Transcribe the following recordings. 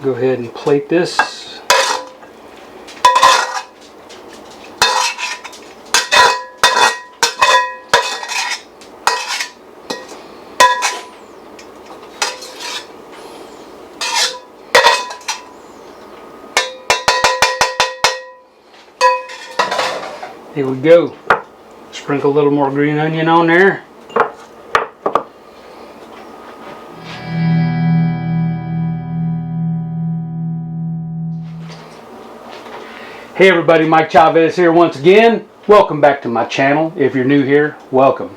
Go ahead and plate this. Here we go. Sprinkle a little more green onion on there. Hey everybody, Mike Chavez here once again. Welcome back to my channel. If you're new here, welcome.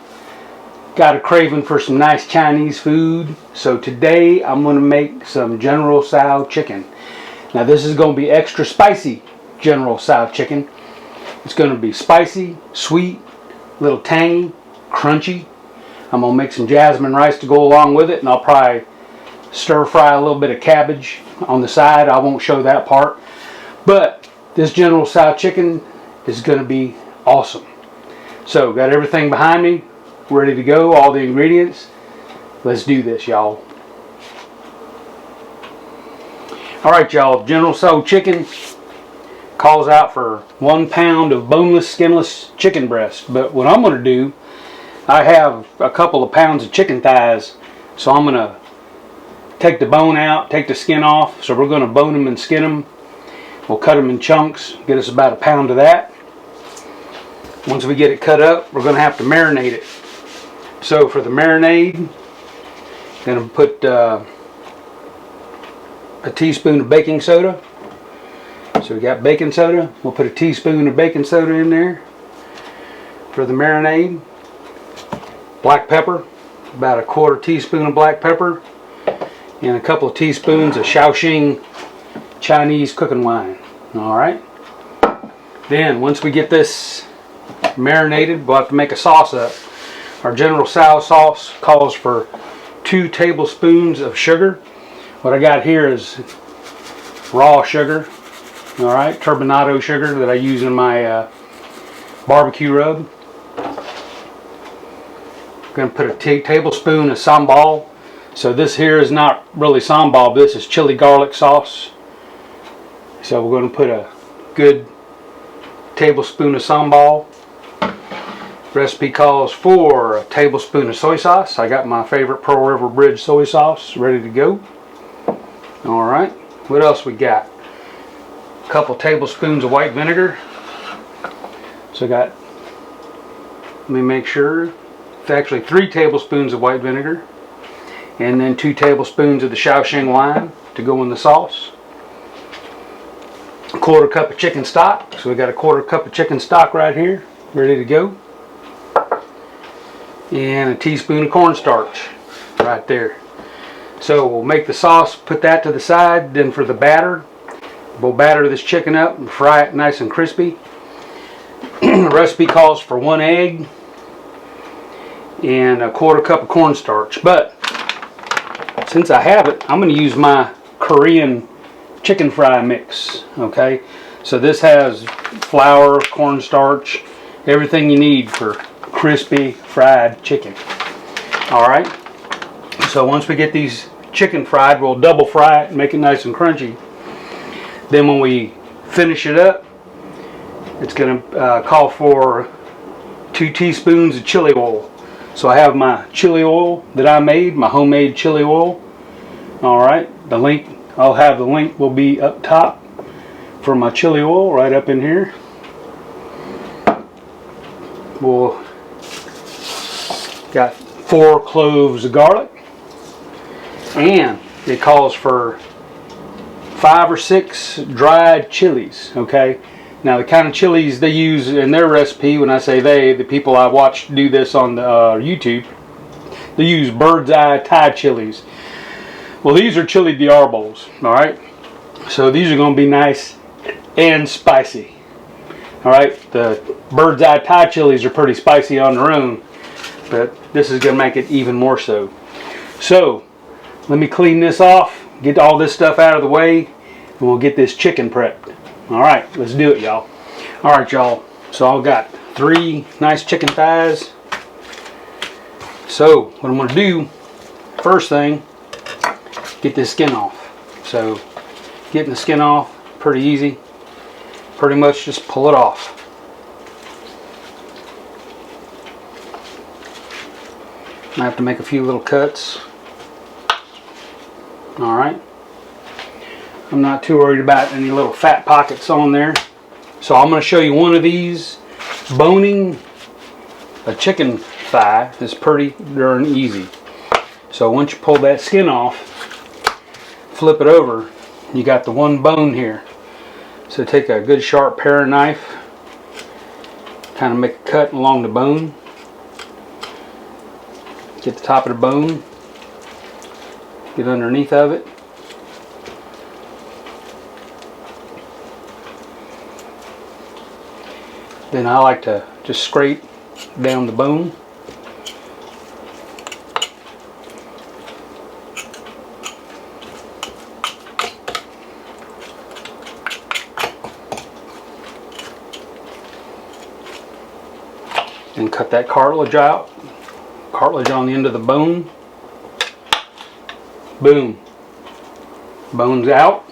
Got a craving for some nice Chinese food, so today I'm going to make some General Tso chicken. Now this is going to be extra spicy General Tso chicken. It's going to be spicy, sweet, a little tangy, crunchy. I'm going to make some jasmine rice to go along with it, and I'll probably stir fry a little bit of cabbage on the side. I won't show that part. But this General Tso chicken is going to be awesome. So, got everything behind me, ready to go, all the ingredients. Let's do this, y'all. Alright, y'all, General Tso chicken calls out for 1 pound of boneless, skinless chicken breast. But what I'm going to do, I have a couple of pounds of chicken thighs, so I'm going to take the bone out, take the skin off. So we're going to bone them and skin them. We'll cut them in chunks, get us about 1 pound of that. Once we get it cut up, we're going to have to marinate it. So for the marinade, I'm going to put a teaspoon of baking soda. So we got baking soda. We'll put a teaspoon of baking soda in there for the marinade. Black pepper, about a 1/4 teaspoon of black pepper, and a couple of teaspoons of Shaoxing Chinese cooking wine. Alright. Then once we get this marinated, we'll have to make a sauce up. Our General Tso sauce calls for 2 tablespoons of sugar. What I got here is raw sugar. Alright, turbinado sugar that I use in my barbecue rub. I'm going to put a tablespoon of sambal. So this here is not really sambal, but this is chili garlic sauce. So we're going to put a good tablespoon of sambal. Recipe calls for a tablespoon of soy sauce. I got my favorite Pearl River Bridge soy sauce ready to go. Alright, what else we got? A couple tablespoons of white vinegar. So I got, let me make sure, it's actually 3 tablespoons of white vinegar. And then 2 tablespoons of the Shaoxing Wine to go in the sauce. 1/4 cup of chicken stock. So we got a 1/4 cup of chicken stock right here, ready to go. And a teaspoon of cornstarch right there. So we'll make the sauce, put that to the side. Then for the batter, we'll batter this chicken up and fry it nice and crispy. The recipe calls for 1 egg and a 1/4 cup of cornstarch. But since I have it, I'm going to use my Korean chicken fry mix. Okay, so this has flour, cornstarch, everything you need for crispy fried chicken. Alright, so once we get these chicken fried, we'll double fry it and make it nice and crunchy. Then when we finish it up, it's going to call for 2 teaspoons of chili oil. So I have my chili oil that I made, my homemade chili oil. Alright, the link, I'll have the link will be up top for my chili oil right up in here. We'll got 4 cloves of garlic, and it calls for 5 or 6 dried chilies. Okay, now the kind of chilies they use in their recipe, when I say they, the people I watched do this on the YouTube, they use bird's eye Thai chilies. Well, these are chili diarbos. Alright, so these are going to be nice and spicy. Alright, the bird's eye Thai chilies are pretty spicy on their own, but this is going to make it even more so. So, let me clean this off, get all this stuff out of the way, and we'll get this chicken prepped. Alright, let's do it, y'all. Alright, y'all, so I've got 3 nice chicken thighs. So, what I'm going to do, first thing, get this skin off. So, getting the skin off, pretty easy. Pretty much just pull it off. I have to make a few little cuts. Alright. I'm not too worried about any little fat pockets on there. So I'm going to show you one of these. Boning a chicken thigh is pretty darn easy. So once you pull that skin off, flip it over, you got the one bone here. So take a good sharp paring knife, kind of make a cut along the bone. Get the top of the bone, get underneath of it. Then I like to just scrape down the bone. And cut that cartilage out. Cartilage on the end of the bone. Boom. Bone's out.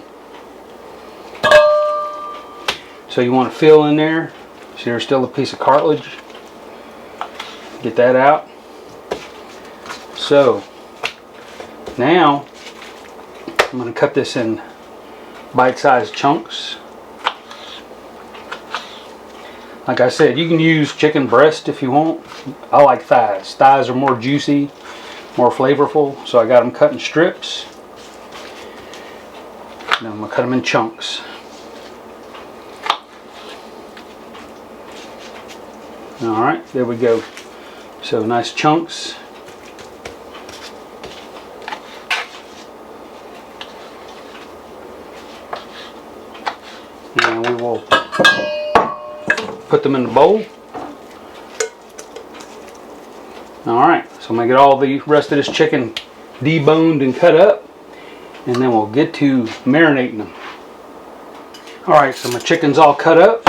So you want to fill in there. See, there's still a piece of cartilage. Get that out. So now I'm going to cut this in bite-sized chunks. Like I said, you can use chicken breast if you want. I like thighs. Thighs are more juicy, more flavorful. So I got them cut in strips. Now I'm going to cut them in chunks. Alright, there we go. So nice chunks. And we will put them in the bowl. Alright, so I'm going to get all the rest of this chicken deboned and cut up, and then we'll get to marinating them. Alright, so my chicken's all cut up.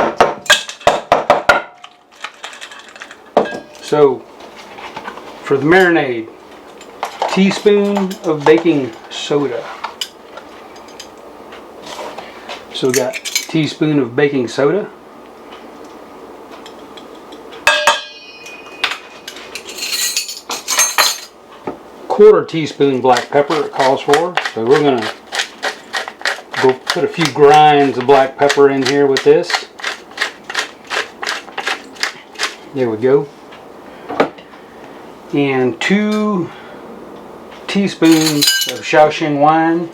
So for the marinade, teaspoon of baking soda. So we got a teaspoon of baking soda. Quarter teaspoon black pepper it calls for. So we're going to go put a few grinds of black pepper in here with this. There we go. And 2 teaspoons of Shaoxing wine.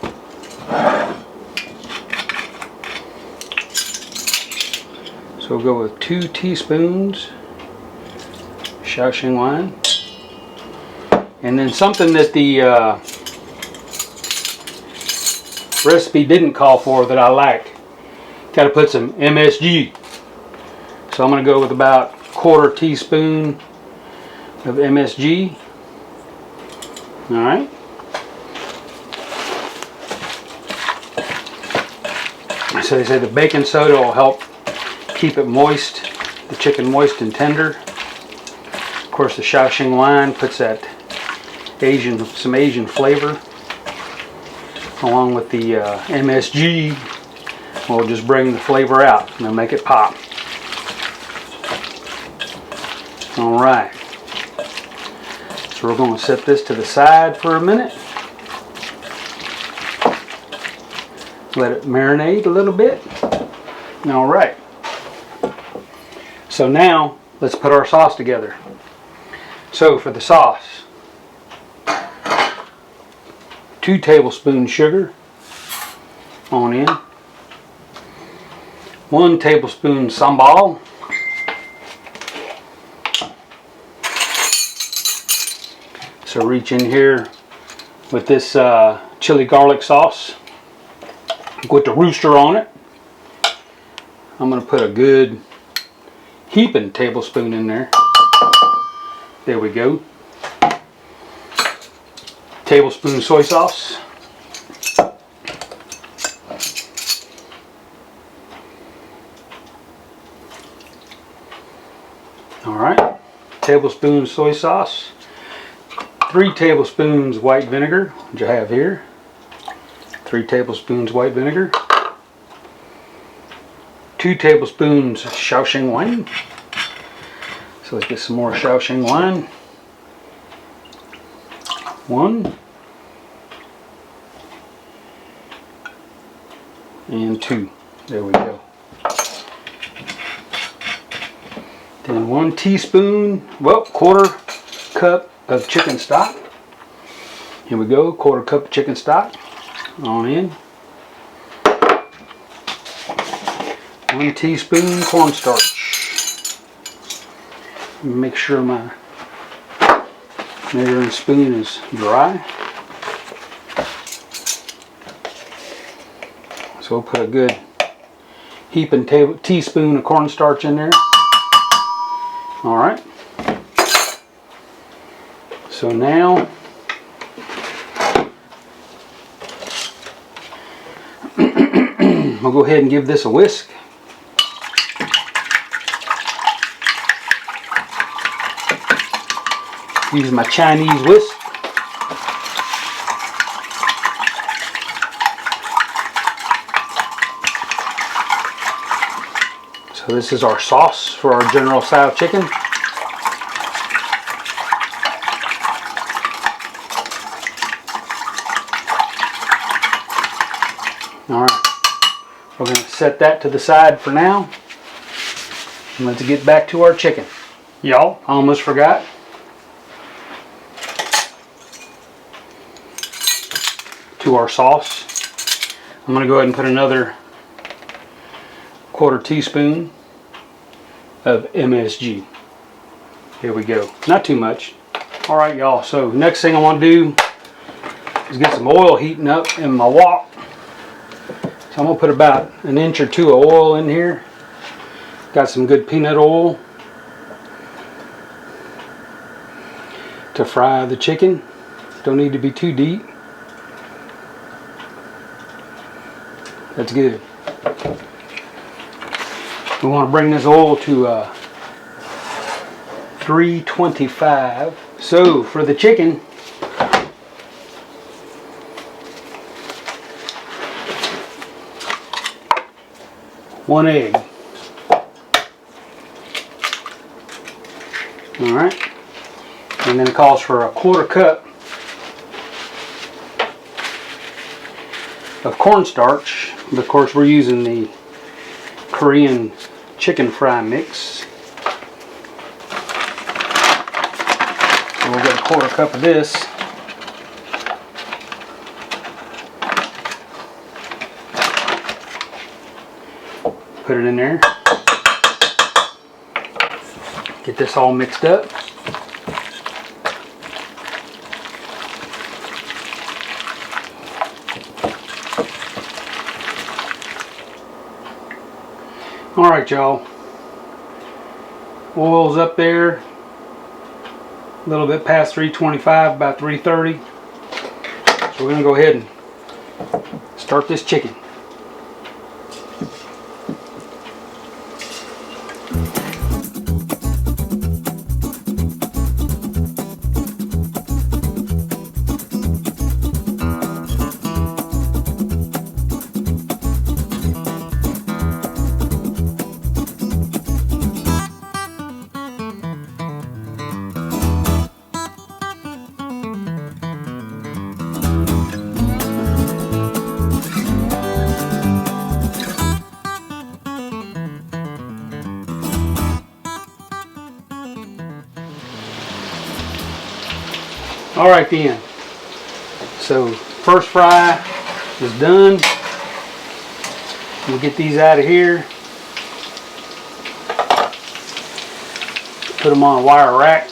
So we'll go with 2 teaspoons Shaoxing wine. And then something that the recipe didn't call for that I like. Got to put some MSG. So I'm going to go with about 1/4 teaspoon of MSG. Alright. So they say the baking soda will help keep it moist, the chicken moist and tender. Of course, the Shaoxing wine puts that some Asian flavor, along with the MSG will just bring the flavor out and make it pop. Alright, so we're going to set this to the side for a minute. Let it marinate a little bit. Alright, so now let's put our sauce together. So for the sauce, 2 tablespoons sugar on in, 1 tablespoon sambal, so reach in here with this chili garlic sauce with the rooster on it. I'm going to put a good heaping tablespoon in there. There we go. Tablespoon soy sauce. Alright, tablespoon soy sauce. 3 tablespoons white vinegar, which I have here. 3 tablespoons white vinegar. 2 tablespoons of Shaoxing Wine. So let's get some more Shaoxing Wine. 1 and 2. There we go. Then 1 teaspoon, well, 1/4 cup of chicken stock. Here we go, 1/4 cup of chicken stock on in. 1 teaspoon cornstarch. Make sure my measuring spoon is dry. So we'll put a good heaping teaspoon of cornstarch in there. Alright. So now we'll go ahead and give this a whisk. Use my Chinese whisk. So this is our sauce for our General Tso Chicken. Alright, we're going to set that to the side for now. And let's get back to our chicken. Y'all, I almost forgot. To our sauce, I'm going to go ahead and put another 1/4 teaspoon of MSG. Here we go. Not too much. Alright y'all, so next thing I want to do is get some oil heating up in my wok. So I'm going to put about 1 inch or 2 of oil in here. Got some good peanut oil to fry the chicken. Don't need to be too deep. That's good. We want to bring this oil to 325. So for the chicken, one egg. All right, and then it calls for a 1/4 cup of cornstarch. But of course, we're using the Korean chicken fry mix. So we'll get a 1/4 cup of this. Put it in there. Get this all mixed up. Alright y'all, oil's up there, a little bit past 325, about 330. So we're going to go ahead and start this chicken. Alright then, so first fry is done. We'll get these out of here. Put them on a wire rack.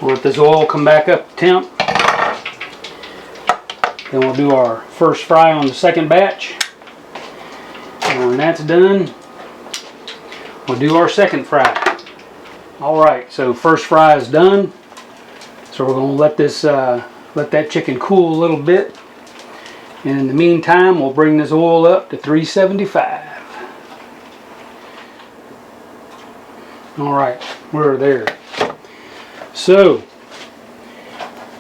We'll let this oil come back up to temp. Then we'll do our first fry on the second batch. And when that's done, we'll do our second fry. Alright, so first fry is done. So we're going to let this let that chicken cool a little bit. And in the meantime, we'll bring this oil up to 375. Alright, we're there. So,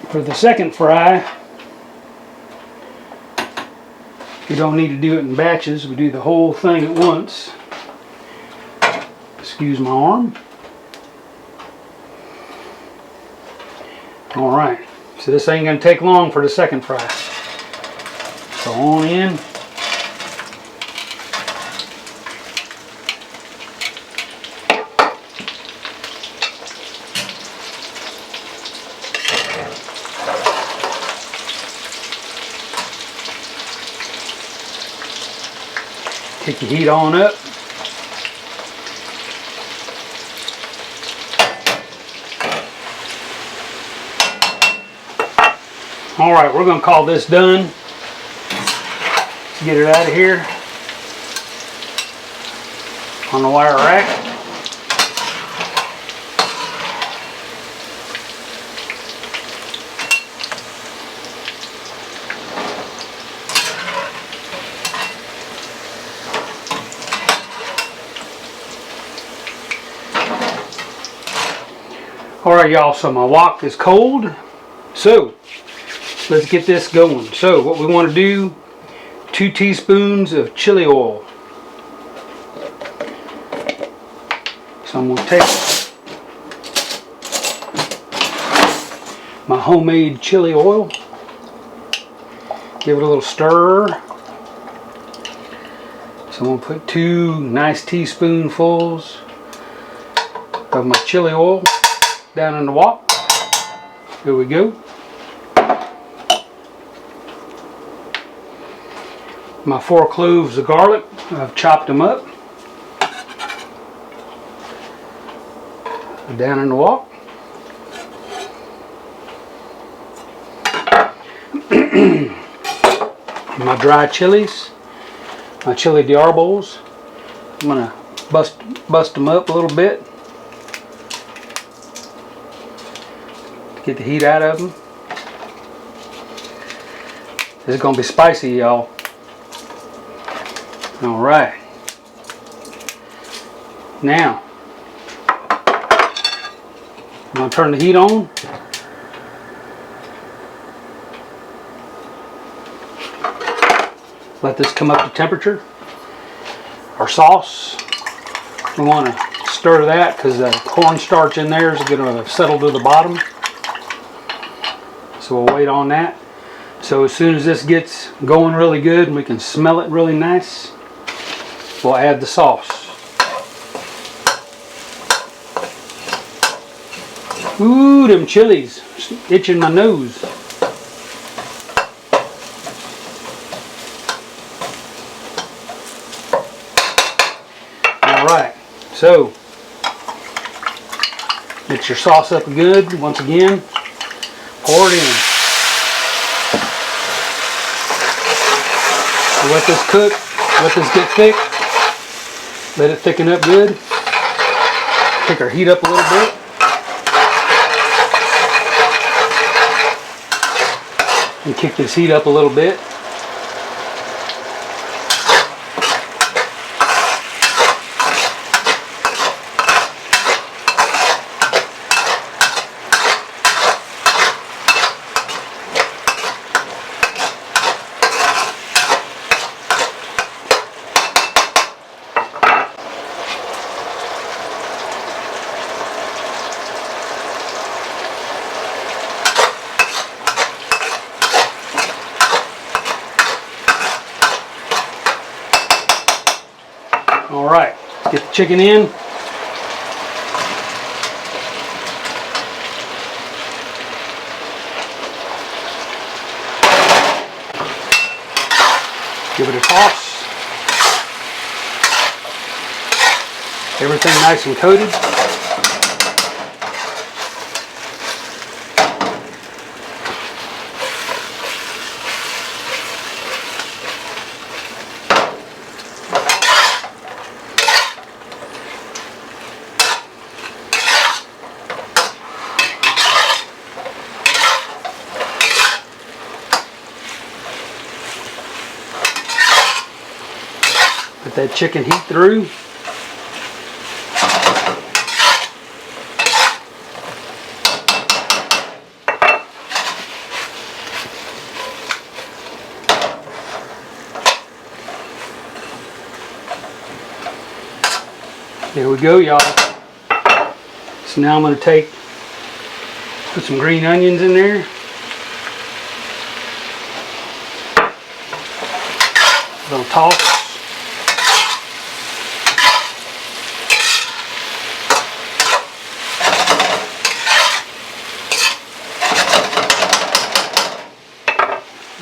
for the second fry, you don't need to do it in batches. We do the whole thing at once. Excuse my arm. Alright, so this ain't going to take long for the second fry. So on in. Take the heat on up. Alright, we're going to call this done. Let's get it out of here on the wire rack. Alright y'all, so my wok is cold. So, let's get this going. So, what we want to do, 2 teaspoons of chili oil. So I'm going to take my homemade chili oil, give it a little stir. So I'm going to put 2 nice teaspoonfuls of my chili oil down in the wok. Here we go. My 4 cloves of garlic, I've chopped them up. Down in the wok. My dry chilies, my chili diarbos. I'm gonna bust them up a little bit. Get the heat out of them. This is gonna be spicy, y'all. Alright. Now, I'm going to turn the heat on. Let this come up to temperature. Our sauce, we want to stir that because the cornstarch in there is going to settle to the bottom. So we'll wait on that. So as soon as this gets going really good and we can smell it really nice, we'll add the sauce. Ooh, them chilies, itching my nose. Alright, so get your sauce up good once again. Pour it in. Let this cook, let this get thick. Let it thicken up good. Take our heat up a little bit. And kick this heat up a little bit. Alright, get the chicken in. Give it a toss. Everything nice and coated. Let that chicken heat through. There we go, y'all. So now I'm going to put some green onions in there. A little toss.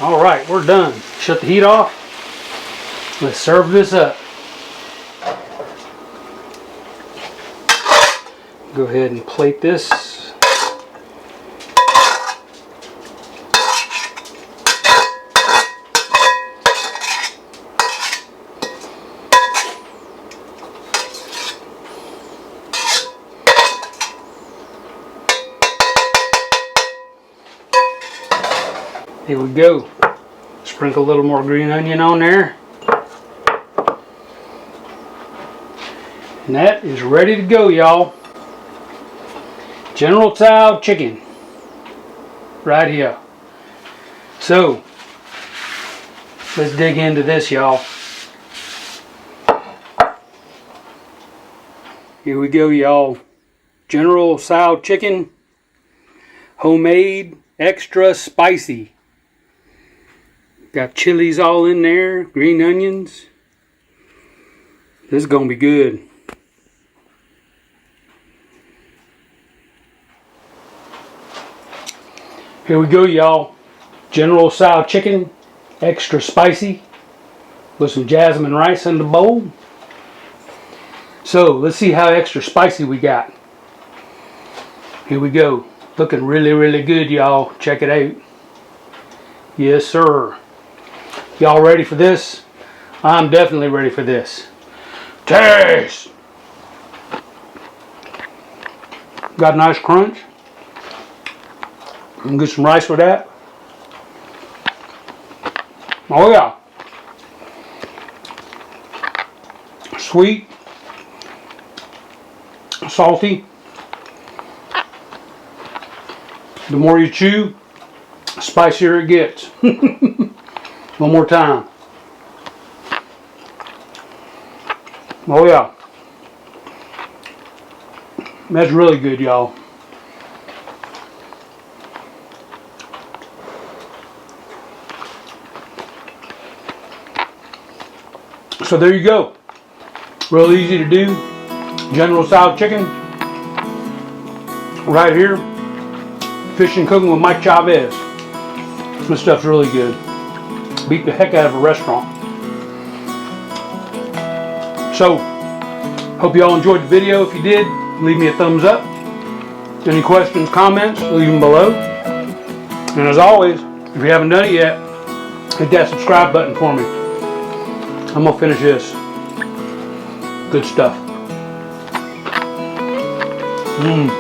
All right, we're done. Shut the heat off. Let's serve this up. Go ahead and plate this. Here we go. Sprinkle a little more green onion on there. And that is ready to go, y'all. General Tso Chicken. Right here. So, let's dig into this, y'all. Here we go, y'all. General Tso Chicken. Homemade, extra spicy. Got chilies all in there, green onions. This is gonna be good. Here we go, y'all. General Tso Chicken, extra spicy, with some jasmine rice in the bowl. So let's see how extra spicy we got. Here we go. Looking really, really good, y'all. Check it out. Yes, sir. Y'all ready for this? I'm definitely ready for this. Taste! Got a nice crunch. I'm gonna get some rice with that. Oh yeah. Sweet. Salty. The more you chew, the spicier it gets. One more time. Oh yeah. That's really good, y'all. So there you go. Real easy to do. General Tso Chicken. Right here. Fish and cooking with Mike Chavez. This stuff's really good. Beat the heck out of a restaurant. So, hope you all enjoyed the video. If you did, leave me a thumbs up. Any questions, comments, leave them below. And as always, if you haven't done it yet, hit that subscribe button for me. I'm gonna finish this. Good stuff. Mmm.